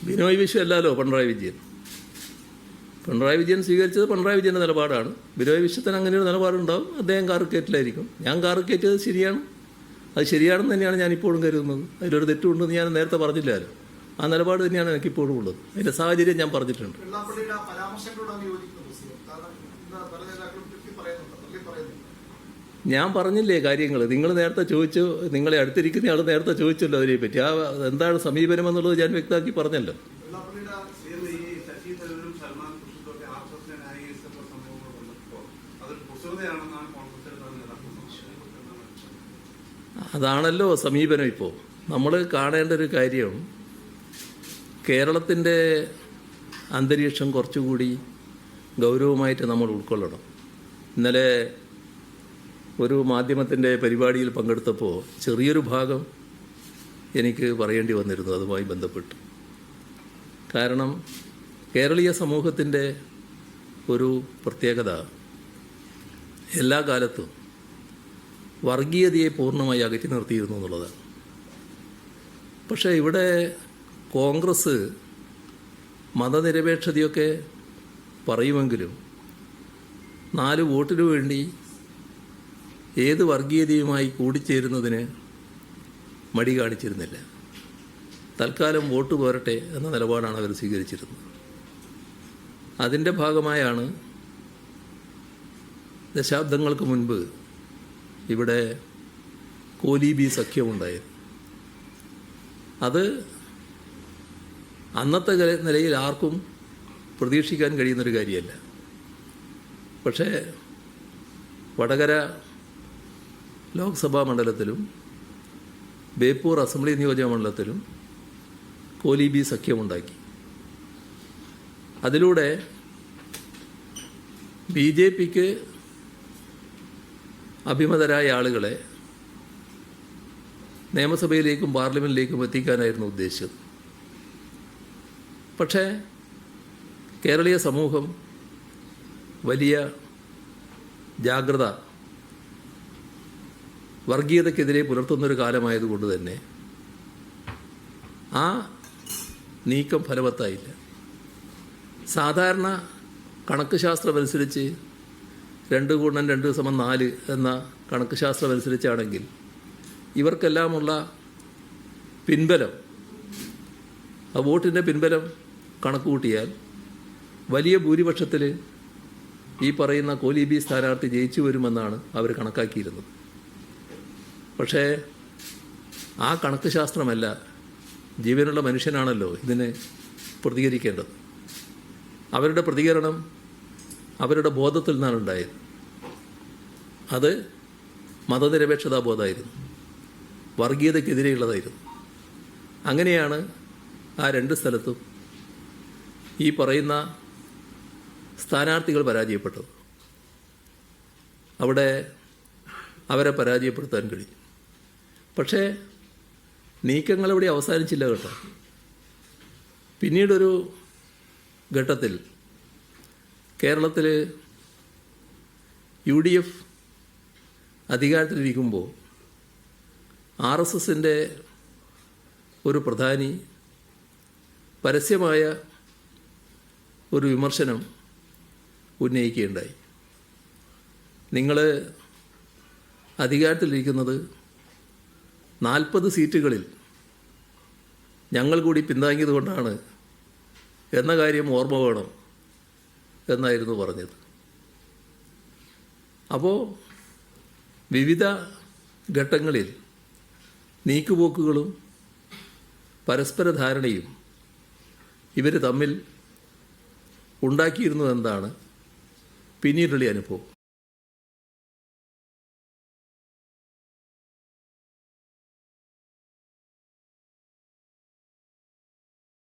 ബിനോയ് വിശ്വം അല്ലല്ലോ പിണറായി വിജയൻ. പിണറായി വിജയൻ സ്വീകരിച്ചത് പിണറായി വിജയൻ്റെ നിലപാടാണ്. ബിനോയ് വിശ്വത്തിന് അങ്ങനെ ഒരു നിലപാടുണ്ടാവും. അദ്ദേഹം കാറുകയറ്റിലായിരിക്കും. ഞാൻ കാറുകയറ്റിയത് ശരിയാണ്, അത് ശരിയാണെന്ന് തന്നെയാണ് ഞാനിപ്പോഴും കരുതുന്നത്. അതിലൊരു തെറ്റുണ്ടെന്ന് ഞാൻ നേരത്തെ പറഞ്ഞില്ലല്ലോ. ആ നിലപാട് തന്നെയാണ് എനിക്കിപ്പോഴും ഉള്ളത്. അതിൻ്റെ സാഹചര്യം ഞാൻ പറഞ്ഞിട്ടുണ്ട്. ഞാൻ പറഞ്ഞില്ലേ കാര്യങ്ങൾ. നിങ്ങൾ നേരത്തെ ചോദിച്ചു, നിങ്ങളെ അടുത്തിരിക്കുന്ന ആൾ നേരത്തെ ചോദിച്ചല്ലോ അതിനെപ്പറ്റി. ആ എന്താണ് സമീപനം എന്നുള്ളത് ഞാൻ വ്യക്തമാക്കി പറഞ്ഞല്ലോ. അതാണല്ലോ സമീപനം. ഇപ്പോൾ നമ്മൾ കാണേണ്ട ഒരു കാര്യം, കേരളത്തിൻ്റെ അന്തരീക്ഷം കുറച്ചുകൂടി ഗൗരവമായിട്ട് നമ്മൾ ഉൾക്കൊള്ളണം. ഇന്നലെ ഒരു മാധ്യമത്തിൻ്റെ പരിപാടിയിൽ പങ്കെടുത്തപ്പോൾ ചെറിയൊരു ഭാഗം എനിക്ക് പറയേണ്ടി വന്നിരുന്നു അതുമായി ബന്ധപ്പെട്ട്. കാരണം കേരളീയ സമൂഹത്തിൻ്റെ ഒരു പ്രത്യേകത എല്ലാ കാലത്തും വർഗീയതയെ പൂർണ്ണമായി അകറ്റി നിർത്തിയിരുന്നു എന്നുള്ളതാണ്. പക്ഷേ ഇവിടെ കോൺഗ്രസ് മതനിരപേക്ഷതയൊക്കെ പറയുമെങ്കിലും 4 വോട്ടിനു വേണ്ടി ഏത് വർഗീയതയുമായി കൂടിച്ചേരുന്നതിന് മടി കാണിച്ചിരുന്നില്ല. തൽക്കാലം വോട്ട് പോരട്ടെ എന്ന നിലപാടാണ് അവർ സ്വീകരിച്ചിരുന്നത്. അതിൻ്റെ ഭാഗമായാണ് ദശാബ്ദങ്ങൾക്ക് മുൻപ് ഇവിടെ കോലീബി സഖ്യമുണ്ടായത്. അത് അന്നത്തെ നിലയിൽ ആർക്കും പ്രതീക്ഷിക്കാൻ കഴിയുന്നൊരു കാര്യമല്ല. പക്ഷേ വടകര ലോക്സഭാ മണ്ഡലത്തിലും ബേപ്പൂർ അസംബ്ലി നിയോജക മണ്ഡലത്തിലും കോലീബി സഖ്യമുണ്ടാക്കി. അതിലൂടെ BJPക്ക് അഭിമതരായ ആളുകളെ നിയമസഭയിലേക്കും പാർലമെൻറ്റിലേക്കും എത്തിക്കാനായിരുന്നു ഉദ്ദേശിച്ചത്. പക്ഷേ കേരളീയ സമൂഹം വലിയ ജാഗ്രത വർഗീയതയ്ക്കെതിരെ പുലർത്തുന്നൊരു കാലമായതുകൊണ്ട് തന്നെ ആ നീക്കം ഫലവത്തായില്ല. സാധാരണ കണക്ക് ശാസ്ത്രമനുസരിച്ച് 2 × 2 = 4 എന്ന കണക്ക് ശാസ്ത്രമനുസരിച്ചാണെങ്കിൽ ഇവർക്കെല്ലാമുള്ള പിൻബലം, ആ വോട്ടിൻ്റെ പിൻബലം കണക്ക് കൂട്ടിയാൽ വലിയ ഭൂരിപക്ഷത്തിൽ ഈ പറയുന്ന കോലീബി സ്ഥാനാർത്ഥി ജയിച്ചു വരുമെന്നാണ് അവർ കണക്കാക്കിയിരുന്നത്. പക്ഷേ ആ കണക്ക് ശാസ്ത്രമല്ല, ജീവനുള്ള മനുഷ്യനാണല്ലോ ഇതിന് പ്രതികരിക്കേണ്ടത്. അവരുടെ പ്രതികരണം അവരുടെ ബോധത്തിൽ നിന്നാണ് ഉണ്ടായത്. അത് മതനിരപേക്ഷതാ ബോധമായിരുന്നു, വർഗീയതയ്ക്കെതിരെയുള്ളതായിരുന്നു. അങ്ങനെയാണ് ആ 2 സ്ഥലത്തും ഈ പറയുന്ന സ്ഥാനാർത്ഥികൾ പരാജയപ്പെട്ടത്. അവിടെ അവരെ പരാജയപ്പെടുത്താൻ കഴിയും. പക്ഷേ നീക്കങ്ങളിവിടെ അവസാനിച്ചില്ല കേട്ടോ. പിന്നീടൊരു ഘട്ടത്തിൽ കേരളത്തിൽ UDF അധികാരത്തിലിരിക്കുമ്പോൾ RSSൻ്റെ ഒരു പ്രധാനി പരസ്യമായ ഒരു വിമർശനം ഉന്നയിക്കുകയുണ്ടായി. നിങ്ങൾ അധികാരത്തിലിരിക്കുന്നത് 40 സീറ്റുകളിൽ ഞങ്ങൾ കൂടി പിന്താങ്ങിയത് കൊണ്ടാണ് എന്ന കാര്യം ഓർമ്മ വേണം എന്നായിരുന്നു പറഞ്ഞത്. അപ്പോൾ വിവിധ ഘട്ടങ്ങളിൽ നീക്കുപോക്കുകളും പരസ്പര ധാരണയും ഇവർ തമ്മിൽ ഉണ്ടാക്കിയിരുന്നു എന്നതാണ് പിന്നീടുള്ള അനുഭവം.